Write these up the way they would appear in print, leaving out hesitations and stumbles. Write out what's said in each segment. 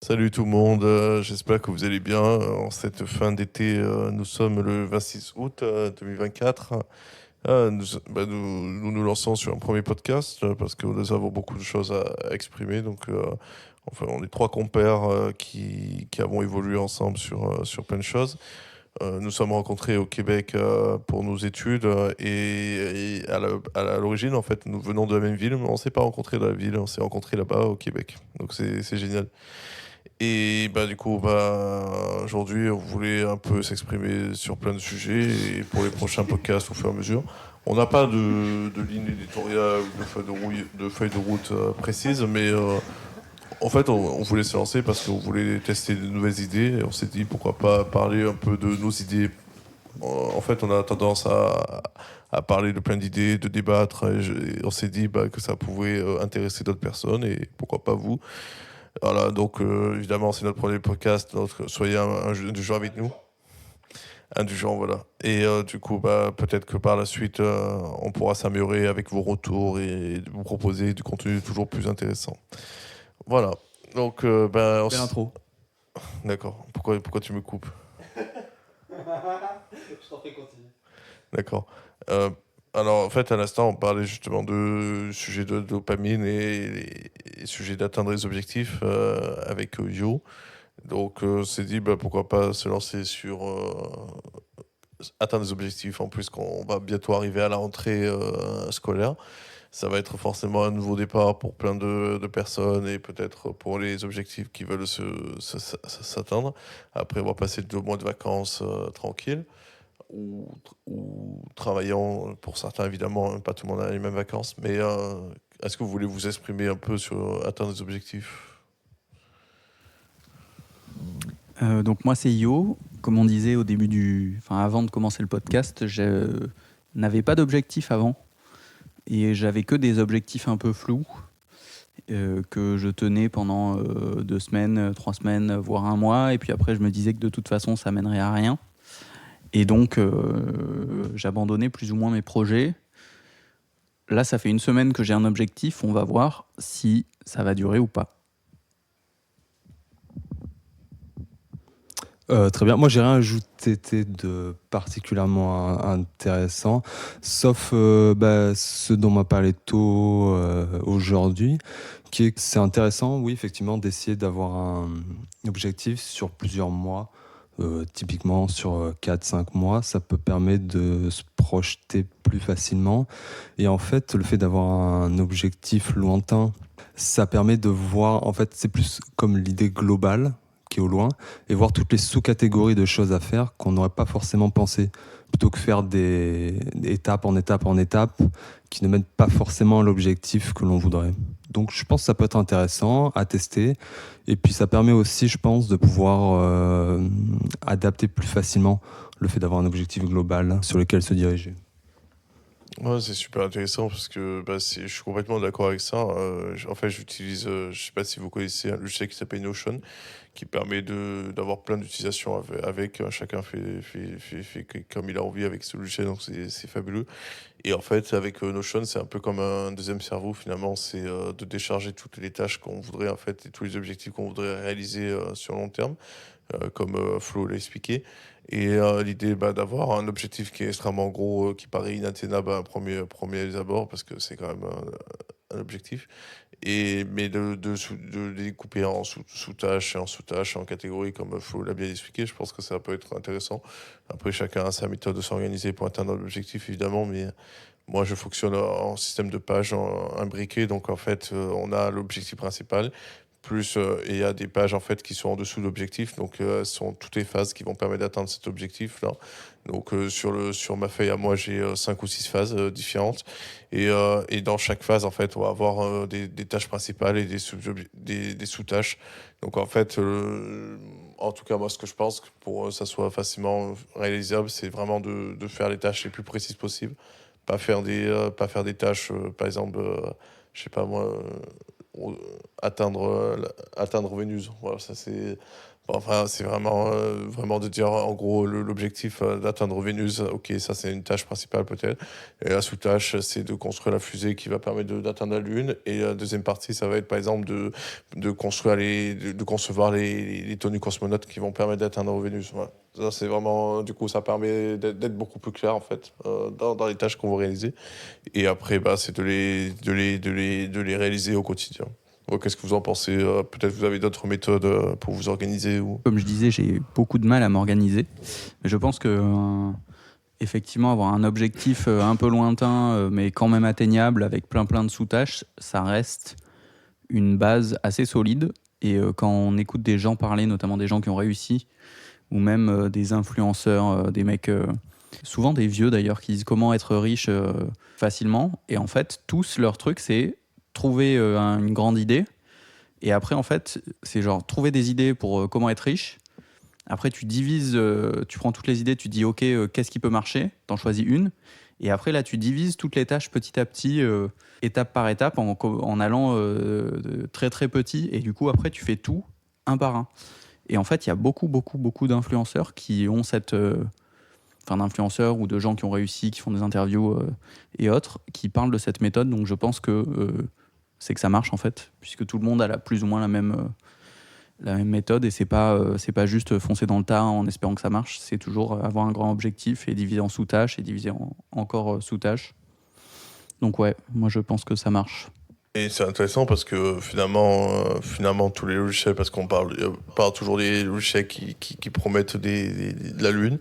Salut tout le monde, j'espère que vous allez bien. En cette fin d'été, nous sommes le 26 août 2024. Nous nous lançons sur un premier podcast parce que nous avons beaucoup de choses à exprimer. Enfin, on est trois compères qui avons évolué ensemble sur plein de choses. Nous sommes rencontrés au Québec pour nos études et à l'origine, en fait, nous venons de la même ville, mais on ne s'est pas rencontrés dans la ville, on s'est rencontrés là-bas au Québec. Donc c'est génial. Et bah du coup aujourd'hui on voulait un peu s'exprimer sur plein de sujets et pour les prochains podcasts au fur et à mesure. On n'a pas de ligne éditoriale ou de feuille de route précise, mais en fait on voulait se lancer parce qu'on voulait tester de nouvelles idées et on s'est dit pourquoi pas parler un peu de nos idées. En fait on a tendance à parler de plein d'idées, de débattre et on s'est dit que ça pouvait intéresser d'autres personnes et pourquoi pas vous. Voilà, donc évidemment, c'est notre premier podcast, donc soyez du genre avec nous, un du genre, voilà. Et du coup, peut-être que par la suite, on pourra s'améliorer avec vos retours et vous proposer du contenu toujours plus intéressant. Voilà, donc, Belle intro. d'accord. Pourquoi tu me coupes? Je t'en prie, continue. D'accord. Euh, alors, en fait, à l'instant, on parlait justement de sujets de dopamine et sujets d'atteindre les objectifs avec Yo. Donc, c'est dit, pourquoi pas se lancer sur atteindre des objectifs. En plus, qu'on va bientôt arriver à la rentrée scolaire, ça va être forcément un nouveau départ pour plein de personnes et peut-être pour les objectifs qui veulent s'atteindre. Après avoir passé 2 mois de vacances tranquilles ou travaillant pour certains, évidemment, pas tout le monde a les mêmes vacances. Mais est-ce que vous voulez vous exprimer un peu sur atteindre des objectifs? Donc moi c'est Yo. Comme on disait au début avant de commencer le podcast, je n'avais pas d'objectif avant et j'avais que des objectifs un peu flous que je tenais pendant 2 semaines, 3 semaines, voire un mois. Et puis après je me disais que de toute façon ça mènerait à rien. Et donc j'abandonnais plus ou moins mes projets. Là ça fait une semaine que j'ai un objectif. On va voir si ça va durer ou pas. Très bien. Moi, j'ai rien ajouté de particulièrement intéressant, sauf ce dont on m'a parlé tôt aujourd'hui, qui est que c'est intéressant, oui, effectivement, d'essayer d'avoir un objectif sur plusieurs mois, typiquement sur 4-5 mois. Ça peut permettre de se projeter plus facilement. Et en fait, le fait d'avoir un objectif lointain, ça permet de voir, en fait, c'est plus comme l'idée globale qui est au loin, et voir toutes les sous-catégories de choses à faire qu'on n'aurait pas forcément pensé, plutôt que faire des étapes en étapes en étapes qui ne mènent pas forcément à l'objectif que l'on voudrait. Donc je pense que ça peut être intéressant à tester, et puis ça permet aussi, je pense, de pouvoir adapter plus facilement le fait d'avoir un objectif global sur lequel se diriger. Ouais, c'est super intéressant parce que je suis complètement d'accord avec ça. En fait, j'utilise, je sais pas si vous connaissez un logiciel qui s'appelle Notion, qui permet d'avoir plein d'utilisations chacun fait comme il a envie avec ce logiciel, donc c'est fabuleux. Et en fait, avec Notion, c'est un peu comme un deuxième cerveau finalement, c'est de décharger toutes les tâches qu'on voudrait en fait et tous les objectifs qu'on voudrait réaliser sur long terme comme Flo l'a expliqué. Et l'idée d'avoir un objectif qui est extrêmement gros, qui paraît inatteignable à un premier abord, parce que c'est quand même un objectif, mais de les découper en sous-tâches et en sous-tâches, en catégories, comme Flo l'a bien expliqué, je pense que ça peut être intéressant. Après, chacun a sa méthode de s'organiser pour atteindre l'objectif, évidemment, mais moi, je fonctionne en système de pages imbriqué, donc en fait, on a l'objectif principal, plus et il y a des pages en fait qui sont en dessous de l'objectif, donc elles sont toutes les phases qui vont permettre d'atteindre cet objectif-là. Donc sur ma feuille à moi, j'ai 5 ou 6 phases différentes, et dans chaque phase, en fait, on va avoir des tâches principales et des sous-tâches. Donc en fait, en tout cas, moi, ce que je pense que pour que ça soit facilement réalisable, c'est vraiment de faire les tâches les plus précises possibles. Pas faire des tâches, par exemple, je sais pas moi, atteindre Vénus. Voilà, ça c'est Enfin, c'est vraiment de dire, en gros, l'objectif d'atteindre Vénus, ok, ça c'est une tâche principale peut-être. Et la sous-tâche, c'est de construire la fusée qui va permettre d'atteindre la Lune. Et la deuxième partie, ça va être par exemple de construire de concevoir les tenues cosmonautes qui vont permettre d'atteindre Vénus. Voilà. Ça, c'est vraiment, du coup, ça permet d'être beaucoup plus clair en fait dans les tâches qu'on va réaliser. Et après, bah, c'est de les réaliser au quotidien. Qu'est-ce que vous en pensez? Peut-être vous avez d'autres méthodes pour vous organiser ou... Comme je disais, j'ai beaucoup de mal à m'organiser. Mais je pense que effectivement, avoir un objectif un peu lointain, mais quand même atteignable, avec plein de sous-tâches, ça reste une base assez solide. Et quand on écoute des gens parler, notamment des gens qui ont réussi, ou même des influenceurs, des mecs, souvent des vieux d'ailleurs, qui disent comment être riche facilement. Et en fait, tous leur truc, c'est trouver une grande idée. Et après, en fait, c'est genre trouver des idées pour comment être riche. Après, tu divises, tu prends toutes les idées, tu dis ok, qu'est-ce qui peut marcher? T'en choisis une. Et après, là, tu divises toutes les tâches petit à petit, étape par étape, en allant de très très petit. Et du coup, après, tu fais tout un par un. Et en fait, il y a beaucoup d'influenceurs qui ont cette... Enfin, d'influenceurs ou de gens qui ont réussi, qui font des interviews et autres, qui parlent de cette méthode. Donc, je pense que c'est que ça marche, en fait, puisque tout le monde a plus ou moins la même méthode. Et c'est pas juste foncer dans le tas en espérant que ça marche. C'est toujours avoir un grand objectif et diviser en sous-tâches et diviser encore sous-tâches. Donc, ouais, moi, je pense que ça marche. Et c'est intéressant parce que finalement tous les logiciels, parce qu'on parle toujours des logiciels qui promettent de la Lune,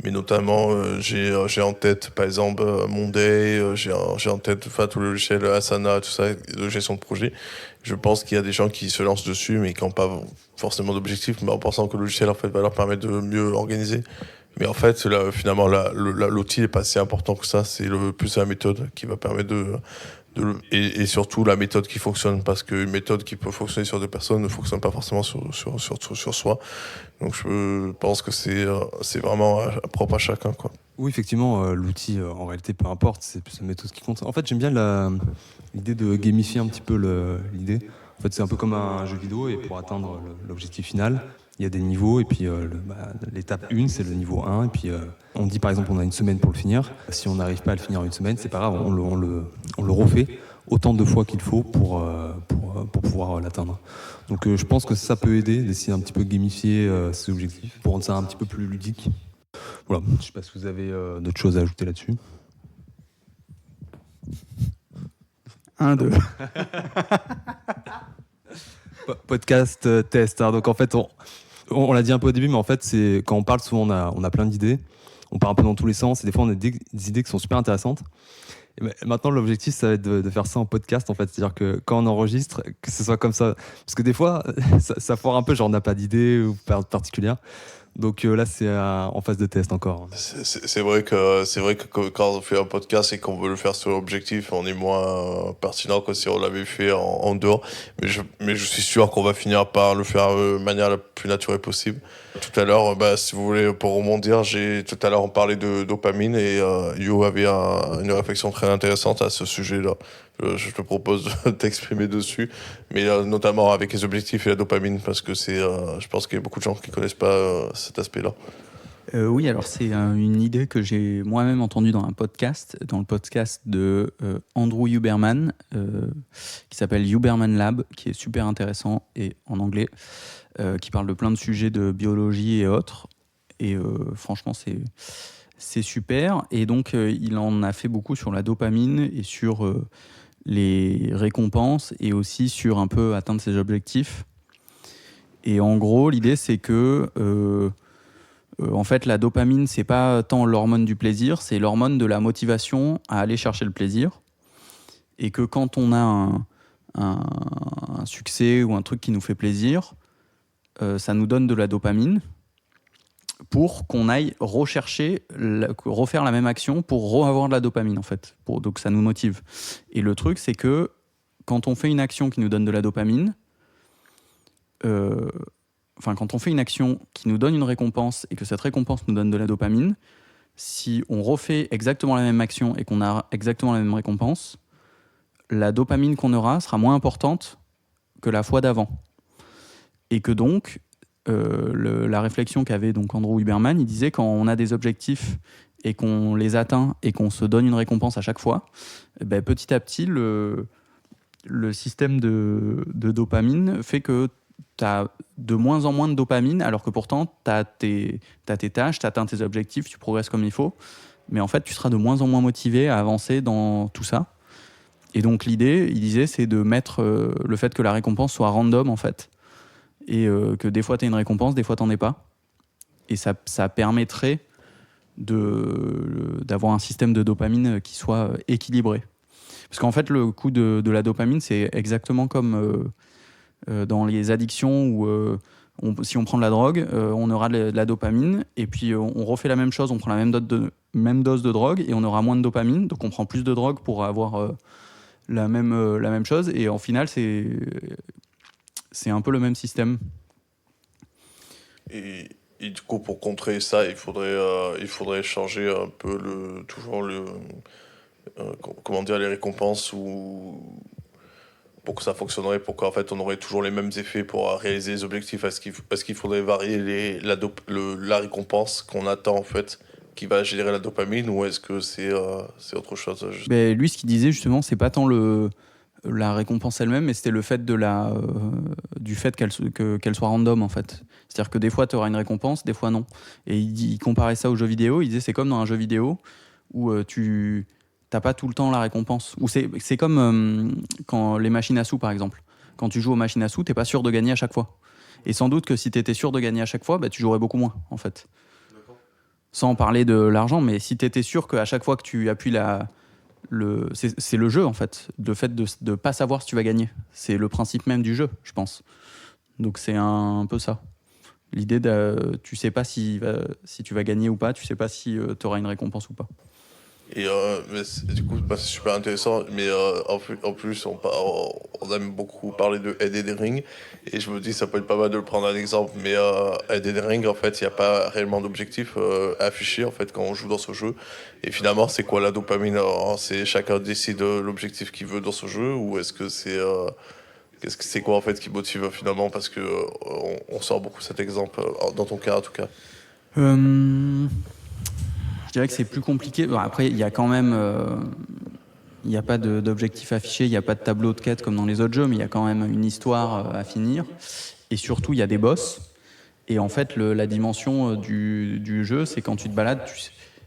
mais notamment j'ai en tête par exemple Monday, j'ai en tête enfin, tout le logiciel Asana, tout ça, de gestion de projet. Je pense qu'il y a des gens qui se lancent dessus mais qui n'ont pas forcément d'objectif, mais en pensant que le logiciel en fait, va leur permettre de mieux organiser. Mais en fait, là, finalement, l'outil n'est pas si important que ça, c'est plus la méthode qui va permettre et surtout la méthode qui fonctionne, parce qu'une méthode qui peut fonctionner sur deux personnes ne fonctionne pas forcément sur soi. Donc je pense que c'est vraiment propre à chacun, quoi. Oui, effectivement, l'outil, en réalité, peu importe, c'est plus la méthode qui compte. En fait, j'aime bien l'idée de gamifier un petit peu l'idée. En fait, c'est un peu comme un jeu vidéo, et pour atteindre l'objectif final, il y a des niveaux, et puis l'étape 1, c'est le niveau 1, et puis on dit par exemple on a une semaine pour le finir. Si on n'arrive pas à le finir en une semaine, c'est pas grave, on le refait autant de fois qu'il faut pour pouvoir l'atteindre. Donc je pense que ça peut aider d'essayer un petit peu gamifier ces objectifs, pour rendre ça un petit peu plus ludique. Voilà, je ne sais pas si vous avez d'autres choses à ajouter là-dessus. 1, 2. Podcast test. Hein. Donc en fait, on l'a dit un peu au début, mais en fait, c'est quand on parle souvent, on a plein d'idées. On part un peu dans tous les sens et des fois, on a des idées qui sont super intéressantes. Et maintenant, l'objectif, ça va être de faire ça en podcast, en fait. C'est-à-dire que quand on enregistre, que ce soit comme ça. Parce que des fois, ça foire un peu, genre on n'a pas d'idée ou particulière. Donc là, c'est en phase de test encore. C'est vrai que quand on fait un podcast et qu'on veut le faire sur l'objectif, on est moins pertinent que si on l'avait fait en dehors. Mais je suis sûr qu'on va finir par le faire de manière la plus naturelle possible. Tout à l'heure, si vous voulez, pour rebondir, tout à l'heure on parlait de dopamine et Yo avait une réflexion très intéressante à ce sujet-là. Je te propose de t'exprimer dessus, mais notamment avec les objectifs et la dopamine, parce que je pense qu'il y a beaucoup de gens qui ne connaissent pas cet aspect-là. Oui, alors c'est une idée que j'ai moi-même entendue dans le podcast de Andrew Huberman, qui s'appelle Huberman Lab, qui est super intéressant et en anglais, qui parle de plein de sujets de biologie et autres. Et franchement, c'est super. Et donc, il en a fait beaucoup sur la dopamine et sur les récompenses et aussi sur un peu atteindre ses objectifs. Et en gros, l'idée, c'est que en fait, la dopamine, c'est pas tant l'hormone du plaisir, c'est l'hormone de la motivation à aller chercher le plaisir. Et que quand on a un succès ou un truc qui nous fait plaisir, ça nous donne de la dopamine pour qu'on aille refaire la même action pour avoir de la dopamine, en fait. Donc ça nous motive. Et le truc, c'est que quand on fait une action qui nous donne de la dopamine, quand on fait une action qui nous donne une récompense et que cette récompense nous donne de la dopamine, si on refait exactement la même action et qu'on a exactement la même récompense, la dopamine qu'on aura sera moins importante que la fois d'avant. Et que donc, la réflexion qu'avait donc Andrew Huberman, il disait quand on a des objectifs et qu'on les atteint et qu'on se donne une récompense à chaque fois, petit à petit, le système de dopamine fait que tu as de moins en moins de dopamine, alors que pourtant, tu as tes tâches, tu atteins tes objectifs, tu progresses comme il faut. Mais en fait, tu seras de moins en moins motivé à avancer dans tout ça. Et donc, l'idée, il disait, c'est de mettre le fait que la récompense soit random, en fait. Et que des fois, tu as une récompense, des fois, tu n'en es pas. Et ça permettrait d'avoir un système de dopamine qui soit équilibré. Parce qu'en fait, le coût de la dopamine, c'est exactement comme dans les addictions où si on prend de la drogue, on aura de la dopamine, et puis on refait la même chose, on prend la même dose de drogue, et on aura moins de dopamine, donc on prend plus de drogue pour avoir la même chose, et en final, c'est un peu le même système. Et du coup, pour contrer ça, il faudrait changer un peu comment dire, les récompenses pour que ça fonctionnerait, pour qu'en fait on aurait toujours les mêmes effets pour réaliser les objectifs. Est-ce qu'il faudrait varier la récompense qu'on attend en fait, qui va générer la dopamine, ou est-ce que c'est autre chose juste... Lui, ce qu'il disait justement, c'est pas tant la récompense elle-même, mais c'était le fait du fait qu'elle soit random en fait. C'est-à-dire que des fois tu auras une récompense, des fois non. Et il comparait ça aux jeux vidéo, il disait c'est comme dans un jeu vidéo où tu t'as pas tout le temps la récompense. Ou c'est comme quand les machines à sous par exemple. Quand tu joues aux machines à sous, t'es pas sûr de gagner à chaque fois. Et sans doute que si tu étais sûr de gagner à chaque fois, tu jouerais beaucoup moins en fait. Sans parler de l'argent, mais si tu étais sûr qu'à chaque fois que tu appuies c'est le jeu en fait, le fait de ne pas savoir si tu vas gagner. C'est le principe même du jeu, je pense. Donc c'est un peu ça. L'idée tu sais pas si tu vas gagner ou pas, tu sais pas si tu auras une récompense ou pas. Et du coup, c'est super intéressant, mais en plus, on aime beaucoup parler de Elden Ring, et je me dis, ça peut être pas mal de le prendre un exemple, mais Elden Ring, en fait, il n'y a pas réellement d'objectif affiché, en fait, quand on joue dans ce jeu. Et finalement, c'est quoi la dopamine? Alors, c'est chacun décide l'objectif qu'il veut dans ce jeu, ou est-ce que c'est quoi, en fait, qui motive finalement? Parce que on sort beaucoup cet exemple, dans ton cas, en tout cas. Je dirais que c'est plus compliqué. Bon, après, il y a quand même... il n'y a pas d'objectif affiché, il n'y a pas de tableau de quête comme dans les autres jeux, mais il y a quand même une histoire à finir. Et surtout, il y a des boss. Et en fait, la dimension du jeu, c'est quand tu te balades,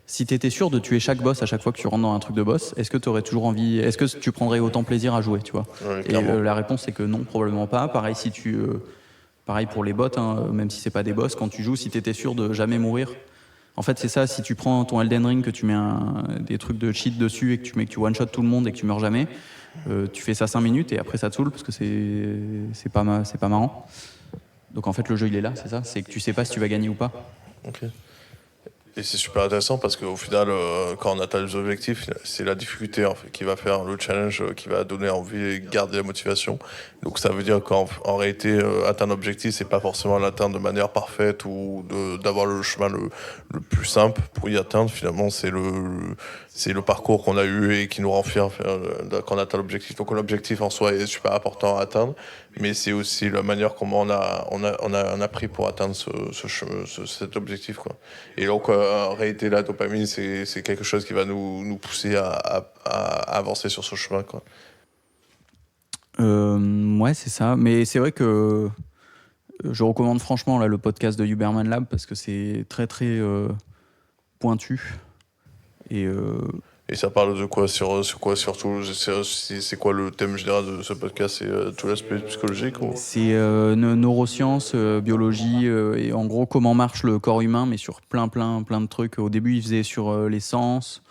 si tu étais sûr de tuer chaque boss à chaque fois que tu rentres dans un truc de boss, est-ce que tu aurais toujours envie... Est-ce que tu prendrais autant plaisir à jouer, tu vois? Ouais, Et clairement. la réponse, c'est que non, probablement pas. Pareil, pareil pour les bots, hein, même si c'est pas des boss, quand tu joues, si tu étais sûr de jamais mourir... En fait, c'est ça, si tu prends ton Elden Ring, que tu mets des trucs de cheat dessus et que tu one-shot tout le monde et que tu meurs jamais, tu fais ça 5 minutes et après ça te saoule parce que c'est pas marrant. Donc en fait, le jeu, il est là, c'est ça, c'est que tu sais pas si tu vas gagner ou pas. Ok. Et c'est super intéressant parce qu'au final, quand on atteint les objectifs, c'est la difficulté en fait, qui va faire le challenge, qui va donner envie et garder la motivation. Donc ça veut dire qu'en réalité, atteindre l'objectif, c'est pas forcément l'atteindre de manière parfaite ou d'avoir le chemin le plus simple pour y atteindre. Finalement, c'est le parcours qu'on a eu et qui nous rend fiers quand on atteint l'objectif. Donc l'objectif en soi est super important à atteindre, mais c'est aussi la manière comment on a pris pour atteindre cet objectif, quoi. Et donc, en réalité, la dopamine, c'est quelque chose qui va nous pousser à avancer sur ce chemin, quoi. Ouais, c'est ça. Mais c'est vrai que je recommande franchement là, le podcast de Huberman Lab parce que c'est très, très pointu. Et ça parle de quoi sur quoi surtout? C'est quoi le thème général de ce podcast? C'est tout l'aspect psychologique ou... C'est neurosciences, biologie, et en gros comment marche le corps humain, mais sur plein de trucs. Au début, il faisait sur les sens,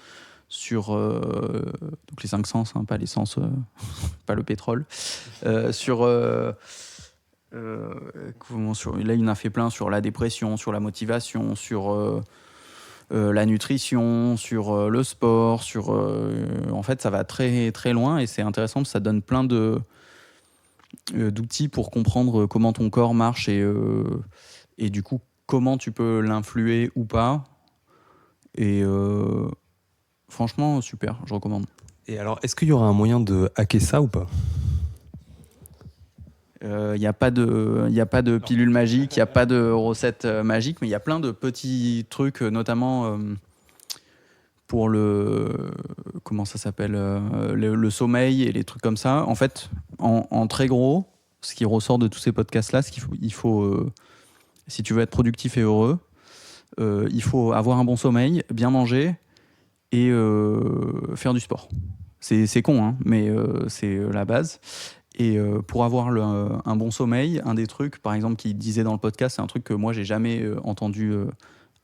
sur donc les 5 sens, hein, pas les sens, pas le pétrole. Là, il en a fait plein sur la dépression, sur la motivation, sur la nutrition, sur le sport, en fait, ça va très très loin et c'est intéressant parce que ça donne plein d'outils pour comprendre comment ton corps marche et du coup comment tu peux l'influer ou pas. Et franchement, super, je recommande. Et alors, est-ce qu'il y aura un moyen de hacker ça ou pas? Il n'y a pas de pilule magique, il n'y a pas de recette magique, mais il y a plein de petits trucs, notamment pour comment ça s'appelle, le sommeil et les trucs comme ça. En fait, en très gros, ce qui ressort de tous ces podcasts-là, c'est qu'il faut si tu veux être productif et heureux, il faut avoir un bon sommeil, bien manger et faire du sport. C'est con, hein, mais c'est la base. Et pour avoir un bon sommeil, un des trucs, par exemple, qu'il disait dans le podcast, c'est un truc que moi, j'ai jamais entendu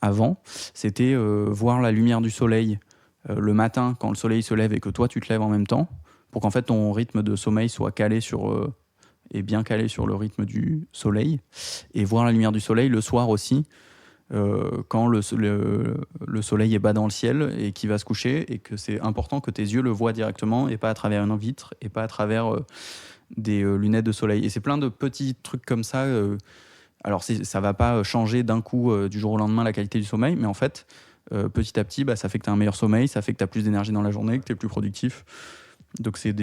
avant, c'était voir la lumière du soleil le matin quand le soleil se lève et que toi, tu te lèves en même temps, pour qu'en fait, ton rythme de sommeil soit est bien calé sur le rythme du soleil. Et voir la lumière du soleil le soir aussi, quand le soleil est bas dans le ciel et qu'il va se coucher, et que c'est important que tes yeux le voient directement et pas à travers une vitre et pas à travers des lunettes de soleil. Et c'est plein de petits trucs comme ça. Alors ça va pas changer d'un coup du jour au lendemain la qualité du sommeil, mais en fait petit à petit ça fait que tu as un meilleur sommeil, ça fait que tu as plus d'énergie dans la journée, que tu es plus productif. Donc c'est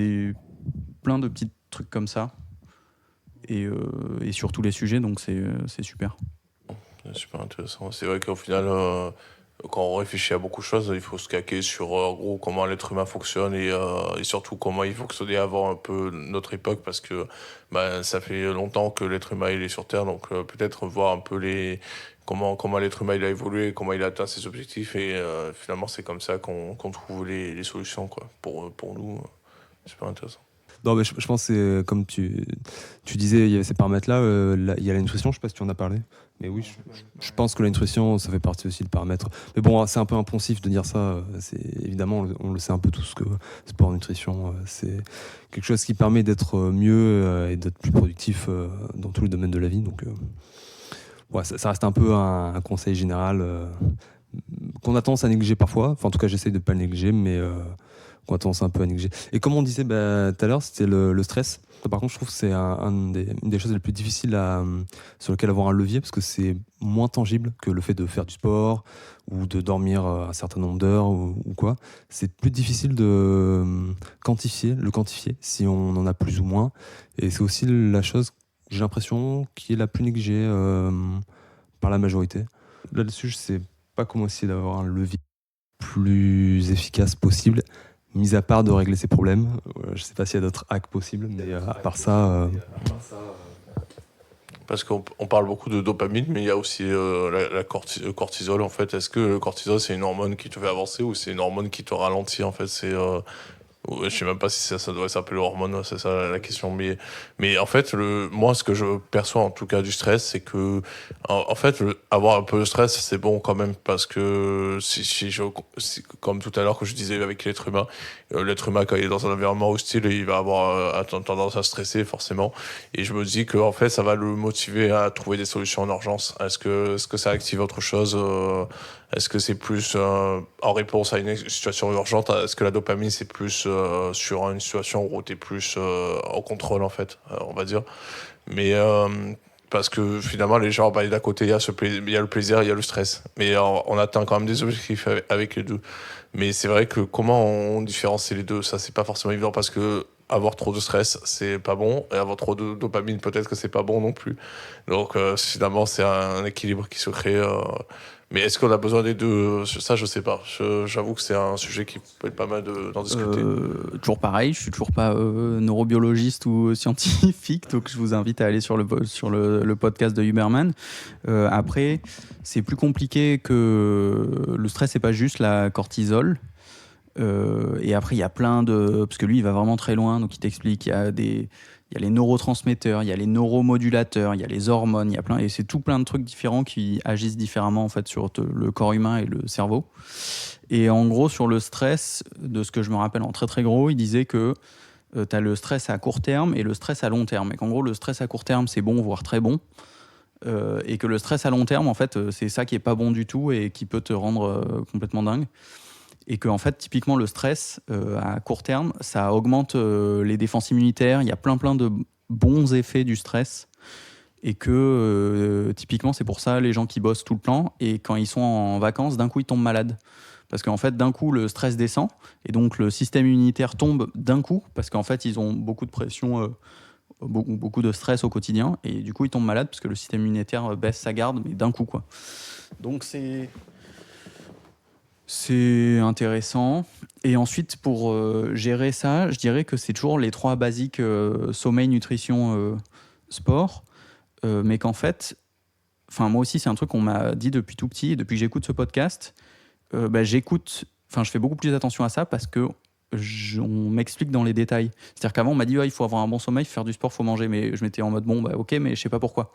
plein de petits trucs comme ça et sur tous les sujets, donc c'est super. C'est super intéressant. C'est vrai qu'au final, quand on réfléchit à beaucoup de choses, il faut se calquer sur en gros comment l'être humain fonctionne et surtout comment il fonctionnait avant un peu notre époque, parce que ça fait longtemps que l'être humain il est sur Terre, donc peut-être voir un peu comment l'être humain il a évolué, comment il a atteint ses objectifs, et finalement c'est comme ça qu'on trouve les solutions quoi, pour nous. C'est super intéressant. Non, mais je pense que c'est comme tu disais, il y avait ces paramètres-là. Il y a la nutrition, je ne sais pas si tu en as parlé. Mais oui, je pense que la nutrition, ça fait partie aussi de paramètres. Mais bon, c'est un peu impensif de dire ça. Évidemment, on le sait un peu tous que sport, nutrition, c'est quelque chose qui permet d'être mieux et d'être plus productif dans tous les domaines de la vie. Donc, ça reste un peu un conseil général qu'on a tendance à négliger parfois. Enfin, en tout cas, j'essaye de ne pas le négliger, mais qu'on a tendance un peu à négliger. Et comme on disait tout à l'heure, c'était le stress. Par contre, je trouve que c'est une des choses les plus difficiles sur lesquelles avoir un levier, parce que c'est moins tangible que le fait de faire du sport ou de dormir un certain nombre d'heures ou quoi. C'est plus difficile de quantifier si on en a plus ou moins. Et c'est aussi la chose, j'ai l'impression, qui est la plus négligée par la majorité. Là-dessus, je sais pas comment essayer d'avoir un levier plus efficace possible, mis à part de régler ses problèmes. Je sais pas s'il y a d'autres hacks possibles, mais à part ça... Parce qu'on parle beaucoup de dopamine, mais il y a aussi le cortisol, en fait. Est-ce que le cortisol, c'est une hormone qui te fait avancer ou c'est une hormone qui te ralentit, en fait? Je sais même pas si ça doit s'appeler hormone, c'est ça la question. Mais en fait, moi, ce que je perçois en tout cas du stress, c'est que, en fait, avoir un peu de stress, c'est bon quand même, parce que comme tout à l'heure que je disais avec l'être humain, quand il est dans un environnement hostile, il va avoir tendance à stresser forcément. Et je me dis que en fait, ça va le motiver à trouver des solutions en urgence. Est-ce que ça active autre chose? Est-ce que c'est plus en réponse à une situation urgente? Est-ce que la dopamine, c'est plus sur une situation où tu es plus en contrôle, en fait, on va dire. Mais parce que finalement, les gens, d'à côté, il y a le plaisir, il y a le stress. Mais on atteint quand même des objectifs avec les deux. Mais c'est vrai que comment on différencie les deux, ça, c'est pas forcément évident, parce que avoir trop de stress, c'est pas bon, et avoir trop de dopamine, peut-être que c'est pas bon non plus. Donc finalement, c'est un équilibre qui se crée. Mais est-ce qu'on a besoin des deux? Ça, je sais pas. J'avoue que c'est un sujet qui peut être pas mal d'en discuter. Toujours pareil, je suis toujours pas neurobiologiste ou scientifique, donc je vous invite à aller sur le podcast de Huberman. Après, c'est plus compliqué que le stress, c'est pas juste la cortisol. Et après, il y a plein parce que lui, il va vraiment très loin, donc il t'explique, il y a les neurotransmetteurs, il y a les neuromodulateurs, il y a les hormones, et c'est tout plein de trucs différents qui agissent différemment en fait sur le corps humain et le cerveau. Et en gros, sur le stress, de ce que je me rappelle en très très gros, il disait que tu as le stress à court terme et le stress à long terme. Et qu'en gros, le stress à court terme, c'est bon, voire très bon. Et que le stress à long terme, en fait, c'est ça qui est pas bon du tout et qui peut te rendre complètement dingue. Et que en fait, typiquement, le stress à court terme, ça augmente les défenses immunitaires. Il y a plein de bons effets du stress. Et que typiquement, c'est pour ça les gens qui bossent tout le temps, et quand ils sont en vacances, d'un coup, ils tombent malades. Parce qu'en fait, d'un coup, le stress descend, et donc le système immunitaire tombe d'un coup, parce qu'en fait, ils ont beaucoup de pression beaucoup de stress au quotidien, et du coup il tombe malade parce que le système immunitaire baisse sa garde, mais d'un coup quoi. Donc c'est intéressant. Et ensuite, pour gérer ça, je dirais que c'est toujours les 3 basiques sommeil, nutrition, sport. Mais qu'en fait, moi aussi, c'est un truc qu'on m'a dit depuis tout petit. Et depuis que j'écoute ce podcast, je fais beaucoup plus attention à ça parce que on m'explique dans les détails. C'est-à-dire qu'avant, on m'a dit il faut avoir un bon sommeil, faire du sport, faut manger. Mais je m'étais en mode ok, mais je sais pas pourquoi.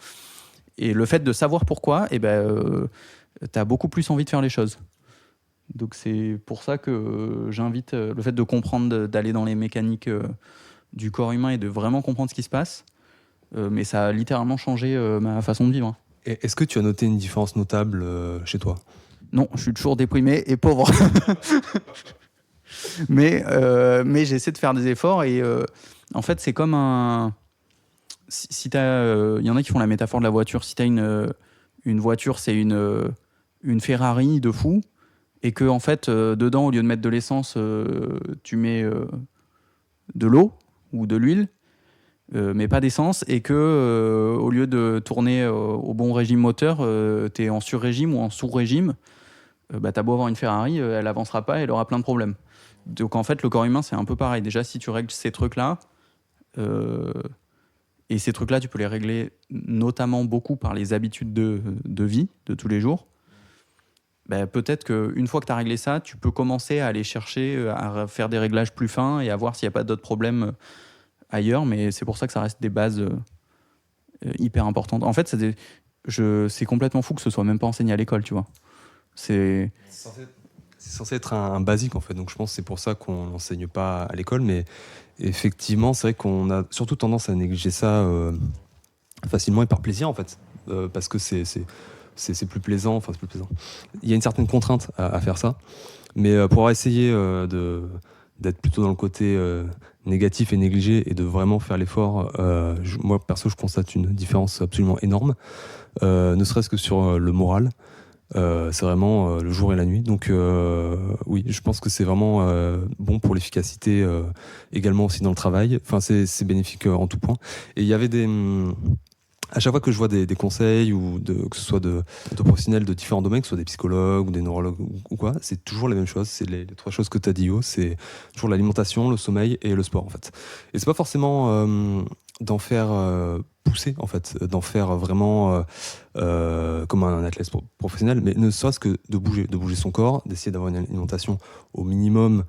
Et le fait de savoir pourquoi, t'as beaucoup plus envie de faire les choses. Donc c'est pour ça que j'invite le fait de comprendre, d'aller dans les mécaniques du corps humain et de vraiment comprendre ce qui se passe. Mais ça a littéralement changé ma façon de vivre. Hein. Et est-ce que tu as noté une différence notable chez toi ? Non, je suis toujours déprimé et pauvre. mais j'essaie de faire des efforts et en fait c'est comme un... Si t'as... y en a qui font la métaphore de la voiture. Si t'as une voiture, c'est une Ferrari de fou. Et que en fait, dedans, au lieu de mettre de l'essence, tu mets de l'eau ou de l'huile, mais pas d'essence, et que au lieu de tourner au bon régime moteur, tu es en sur-régime ou en sous-régime, t'as beau avoir une Ferrari, elle avancera pas, elle aura plein de problèmes. Donc en fait, le corps humain, c'est un peu pareil. Déjà, si tu règles ces trucs-là, et ces trucs-là, tu peux les régler notamment beaucoup par les habitudes de vie de tous les jours. Peut-être qu'une fois que tu as réglé ça, tu peux commencer à aller chercher, à faire des réglages plus fins et à voir s'il n'y a pas d'autres problèmes ailleurs. Mais c'est pour ça que ça reste des bases hyper importantes. En fait, c'est complètement fou que ce soit même pas enseigné à l'école, tu vois. C'est censé être un basique, en fait. Donc je pense que c'est pour ça qu'on n'enseigne pas à l'école. Mais effectivement, c'est vrai qu'on a surtout tendance à négliger ça facilement et par plaisir, en fait. Parce que c'est plus plaisant, c'est plus plaisant. Il y a une certaine contrainte à faire ça, mais pour avoir essayé d'être plutôt dans le côté négatif et négligé et de vraiment faire l'effort, moi perso je constate une différence absolument énorme, ne serait-ce que sur le moral. C'est vraiment le jour et la nuit. Donc oui, je pense que c'est vraiment bon pour l'efficacité, également aussi dans le travail. C'est bénéfique en tout point. Et il y avait à chaque fois que je vois des conseils, que ce soit de professionnels de différents domaines, que ce soit des psychologues ou des neurologues ou quoi, c'est toujours la même chose. C'est les 3 choses que tu as dit, Yo. C'est toujours l'alimentation, le sommeil et le sport, en fait. Et c'est pas forcément d'en faire pousser, en fait, d'en faire vraiment comme un athlète professionnel, mais ne serait-ce que de bouger son corps, d'essayer d'avoir une alimentation au minimum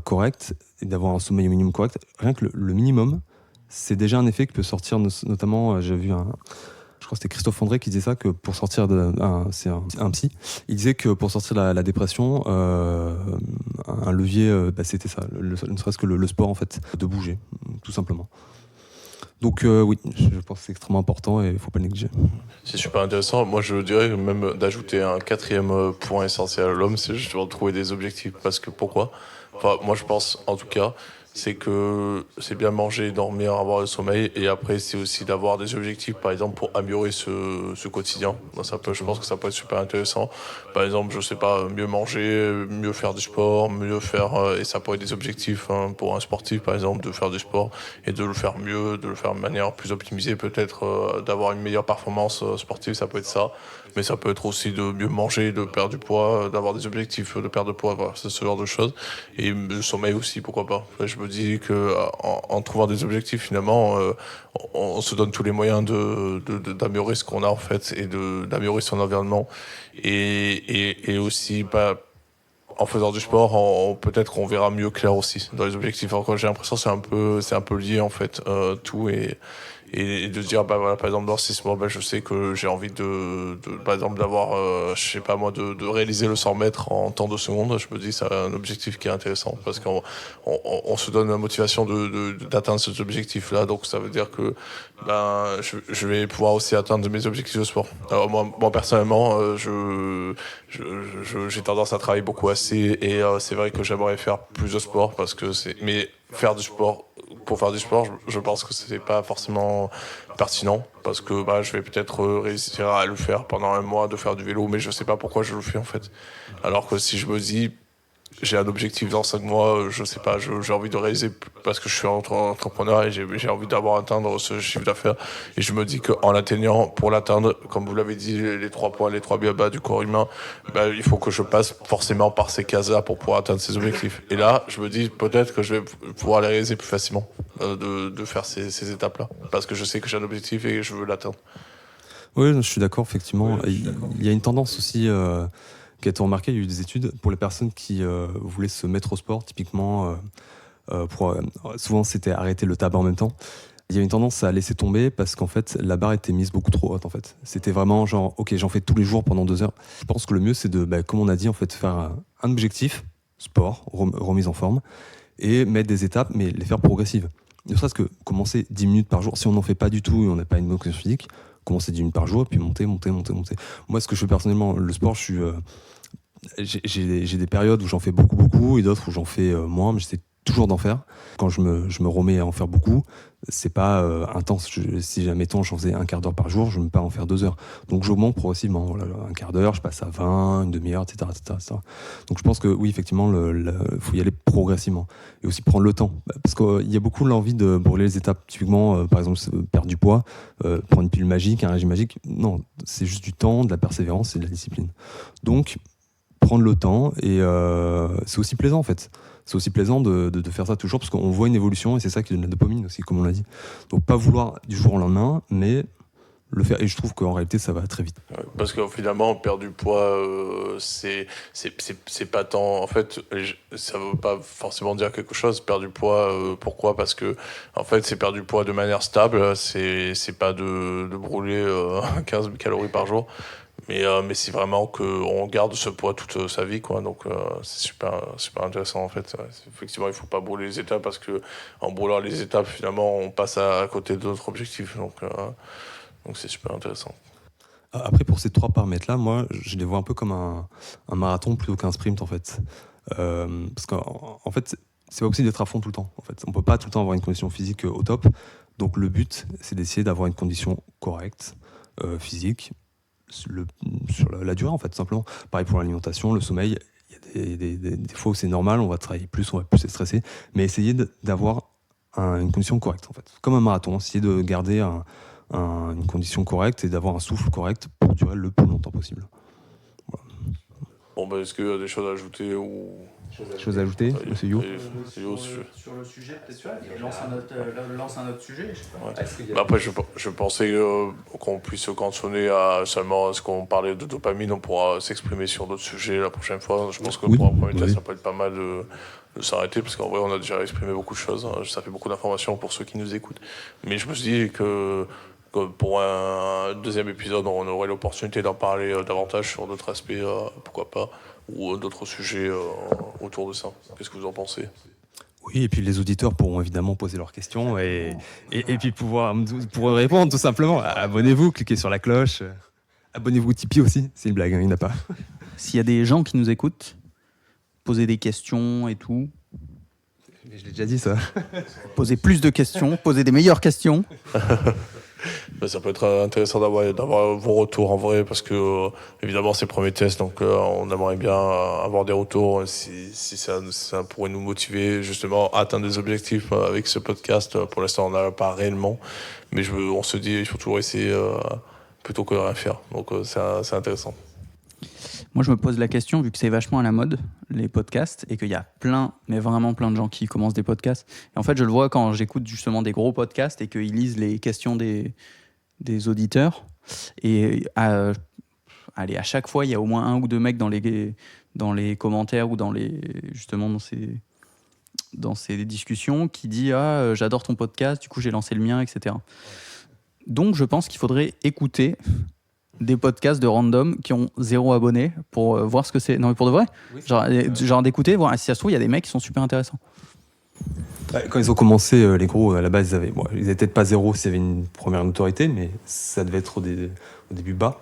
correcte et d'avoir un sommeil au minimum correct. Rien que le minimum, c'est déjà un effet qui peut sortir, notamment, j'ai vu je crois que c'était Christophe André qui disait ça, que pour sortir c'est un psy, il disait que pour sortir de la dépression, un levier, c'était ça, ne serait-ce que le sport, en fait, de bouger, tout simplement. Donc oui, je pense que c'est extrêmement important et il ne faut pas le négliger. C'est super intéressant. Moi, je dirais même d'ajouter un 4e point essentiel à l'homme, c'est justement de trouver des objectifs. Parce que pourquoi ? Moi, je pense, en tout cas, c'est que c'est bien manger, dormir, avoir le sommeil. Et après, c'est aussi d'avoir des objectifs, par exemple, pour améliorer ce quotidien. Je pense que ça peut être super intéressant. Par exemple, je sais pas, mieux manger, mieux faire du sport, mieux faire... et ça pourrait être des objectifs pour un sportif, par exemple, de faire du sport et de le faire mieux, de le faire de manière plus optimisée, peut-être d'avoir une meilleure performance sportive, ça peut être ça. Mais ça peut être aussi de mieux manger, de perdre du poids, d'avoir des objectifs de perdre de poids, voilà, c'est ce genre de choses. Et le sommeil aussi, pourquoi pas. Je me dis qu'en trouvant des objectifs, finalement, on se donne tous les moyens d'améliorer ce qu'on a, en fait, et d'améliorer son environnement. Et aussi, en faisant du sport, peut-être qu'on verra mieux clair aussi dans les objectifs. Alors, j'ai l'impression que c'est un peu lié, en fait, tout. Et de se dire, voilà, par exemple, dans 6 mois, je sais que j'ai envie par exemple, d'avoir, je sais pas moi, de réaliser le 100 mètres en temps de secondes. Je me dis, c'est un objectif qui est intéressant parce qu'on se donne la motivation d'atteindre cet objectif-là. Donc, ça veut dire que, je vais pouvoir aussi atteindre mes objectifs de sport. Alors, moi personnellement, j'ai tendance à travailler beaucoup assez et c'est vrai que j'aimerais faire plus de sport mais faire du sport, pour faire du sport, je pense que c'est pas forcément pertinent parce que je vais peut-être réussir à le faire pendant un mois, de faire du vélo, mais je sais pas pourquoi je le fais en fait. Alors que si je me dis j'ai un objectif dans 5 mois, je sais pas, j'ai envie de réaliser parce que je suis entrepreneur et j'ai envie atteindre ce chiffre d'affaires. Et je me dis qu'en l'atteignant, pour l'atteindre, comme vous l'avez dit, les 3 points, les 3 BABA du corps humain, il faut que je passe forcément par ces cases-là pour pouvoir atteindre ces objectifs. Et là, je me dis peut-être que je vais pouvoir les réaliser plus facilement, de faire ces étapes-là. Parce que je sais que j'ai un objectif et que je veux l'atteindre. Oui, je suis d'accord, effectivement. Il y a une tendance aussi qui a été remarquée. Il y a eu des études pour les personnes qui voulaient se mettre au sport, typiquement. Souvent, c'était arrêter le tabac en même temps. Il y a une tendance à laisser tomber parce qu'en fait, la barre était mise beaucoup trop haute. En fait, c'était vraiment genre, ok, j'en fais tous les jours pendant 2 heures. Je pense que le mieux, c'est de, comme on a dit, en fait, faire un objectif, sport, remise en forme, et mettre des étapes, mais les faire progressives. Ne serait-ce que commencer 10 minutes par jour. Si on n'en fait pas du tout et on n'a pas une bonne condition physique, commencer 10 minutes par jour, et puis monter. Moi, ce que je fais personnellement, le sport, j'ai des périodes où j'en fais beaucoup, et d'autres où j'en fais moins, mais j'essaie toujours d'en faire. Quand je me remets à en faire beaucoup, c'est pas intense. Si jamais j'en faisais un quart d'heure par jour, je ne vais pas en faire 2 heures. Donc j'augmente progressivement. Voilà, un quart d'heure, je passe à 20, une demi-heure, etc. Donc je pense que oui, effectivement, faut y aller progressivement. Et aussi prendre le temps. Parce qu'il y a beaucoup l'envie de brûler les étapes. Typiquement, par exemple, perdre du poids, prendre une pilule magique, un régime magique. Non, c'est juste du temps, de la persévérance et de la discipline. Donc, prendre le temps, et c'est aussi plaisant en fait. C'est aussi plaisant de faire ça toujours parce qu'on voit une évolution et c'est ça qui donne la dopamine aussi, comme on l'a dit. Donc pas vouloir du jour au lendemain, mais le faire. Et je trouve qu'en réalité, ça va très vite. Parce que finalement, perdre du poids, c'est pas tant. En fait, ça veut pas forcément dire quelque chose. Perdre du poids, pourquoi ? Parce que en fait, c'est perdre du poids de manière stable. C'est pas de brûler 15 calories par jour. Mais c'est vraiment qu'on garde ce poids toute sa vie, quoi. Donc c'est super intéressant en fait. Effectivement, il faut pas brûler les étapes parce que en brûlant les étapes, finalement, on passe à côté d'autres objectifs. Donc c'est super intéressant. Après, pour ces 3 paramètres-là, moi, je les vois un peu comme un marathon plutôt qu'un sprint en fait. Parce qu'en fait, c'est pas possible d'être à fond tout le temps. En fait, on peut pas tout le temps avoir une condition physique au top. Donc le but, c'est d'essayer d'avoir une condition correcte physique. Sur la durée en fait, tout simplement. Pareil pour l'alimentation, le sommeil, il y a des fois où c'est normal, on va travailler plus, on va plus être stressé, mais essayer d'avoir une condition correcte en fait, comme un marathon, essayer de garder une condition correcte et d'avoir un souffle correct pour durer le plus longtemps possible. Voilà. Bon, est-ce qu'il y a des choses à ajouter ou... Chose à ajouter, monsieur Yo Sur le sujet, peut-être lance un autre sujet. Je sais pas. Ouais. Après, je pensais qu'on puisse cantonner à seulement ce qu'on parlait de dopamine. On pourra s'exprimer sur d'autres sujets la prochaine fois. Je pense que pour un premier test, ça peut être pas mal de s'arrêter parce qu'en vrai, on a déjà exprimé beaucoup de choses. Ça fait beaucoup d'informations pour ceux qui nous écoutent. Mais je me suis dit que pour un deuxième épisode, on aurait l'opportunité d'en parler davantage sur d'autres aspects, pourquoi pas, ou d'autres sujets autour de ça. Qu'est-ce que vous en pensez ? Oui, et puis les auditeurs pourront évidemment poser leurs questions et puis pouvoir répondre tout simplement. Abonnez-vous, cliquez sur la cloche. Abonnez-vous au Tipeee aussi, c'est une blague, il n'y en a pas. S'il y a des gens qui nous écoutent, posez des questions et tout. Mais je l'ai déjà dit ça. Posez plus de questions, posez des meilleures questions. Ça peut être intéressant d'avoir vos retours en vrai parce que évidemment c'est le premier test, donc on aimerait bien avoir des retours si ça pourrait nous motiver justement à atteindre des objectifs avec ce podcast. Pour l'instant on n'en a pas réellement, mais on se dit il faut toujours essayer plutôt que de rien faire, donc c'est intéressant. Moi, je me pose la question, vu que c'est vachement à la mode, les podcasts, et qu'il y a mais vraiment plein de gens qui commencent des podcasts. Et en fait, je le vois quand j'écoute justement des gros podcasts et qu'ils lisent les questions des auditeurs. Et à chaque fois, il y a au moins 1 ou 2 mecs dans les commentaires ou justement dans ces discussions qui disent « j'adore ton podcast, du coup j'ai lancé le mien, etc. » Donc, je pense qu'il faudrait écouter des podcasts de random qui ont 0 abonnés pour voir ce que c'est. Non, mais pour de vrai, oui, genre d'écouter, voir si ça se trouve, il y a des mecs qui sont super intéressants. Quand ils ont commencé, les gros, à la base, ils avaient peut-être pas 0 s'il y avait une première notoriété, mais ça devait être au début bas.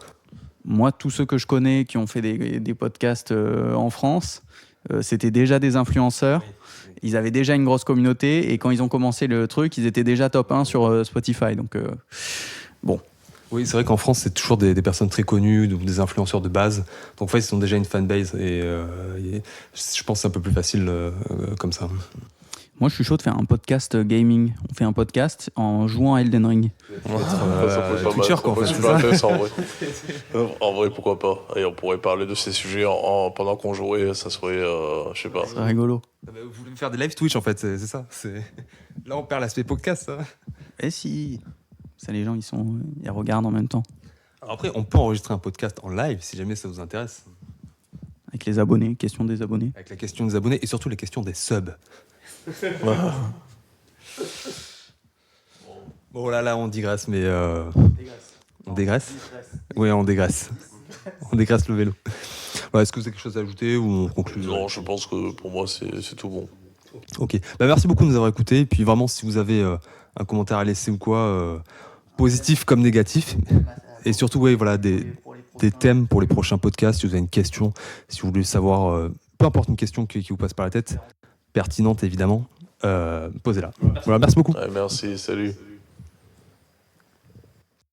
Moi, tous ceux que je connais qui ont fait des podcasts en France, c'était déjà des influenceurs. Oui. Ils avaient déjà une grosse communauté et quand ils ont commencé le truc, ils étaient déjà top 1 sur Spotify. Donc, bon. Oui, c'est vrai qu'en France, c'est toujours des personnes très connues, donc des influenceurs de base. Donc, en fait, ils ont déjà une fanbase et je pense que c'est un peu plus facile comme ça. Moi, je suis chaud de faire un podcast gaming. On fait un podcast en jouant à Elden Ring. Ça peut être pas Twitcher, mal, quoi, en ça peut fait, être c'est super ça. intéressant, en vrai. En vrai, pourquoi pas. Et on pourrait parler de ces sujets pendant qu'on jouait, ça serait, je sais pas. C'est rigolo. Vous voulez me faire des live Twitch, en fait, c'est ça. Là, on perd l'aspect podcast. Ça. Eh si. Ça, les gens, ils regardent en même temps. Alors après, on peut enregistrer un podcast en live si jamais ça vous intéresse. Avec les abonnés, question des abonnés. Avec la question des abonnés et surtout les questions des subs. Bon, là, on digresse, mais. On dégraisse. Oui, on dégraisse. On dégraisse le vélo. Ouais, est-ce que vous avez quelque chose à ajouter ou on conclut? Non, je pense que pour moi, c'est tout bon. Ok. Merci beaucoup de nous avoir écoutés. Et puis vraiment, si vous avez un commentaire à laisser ou quoi, positif comme négatif. Et surtout, voilà, des thèmes pour les prochains podcasts. Si vous avez une question, si vous voulez savoir, peu importe une question qui vous passe par la tête, pertinente évidemment, posez-la. Voilà, merci beaucoup. Ouais, merci, salut.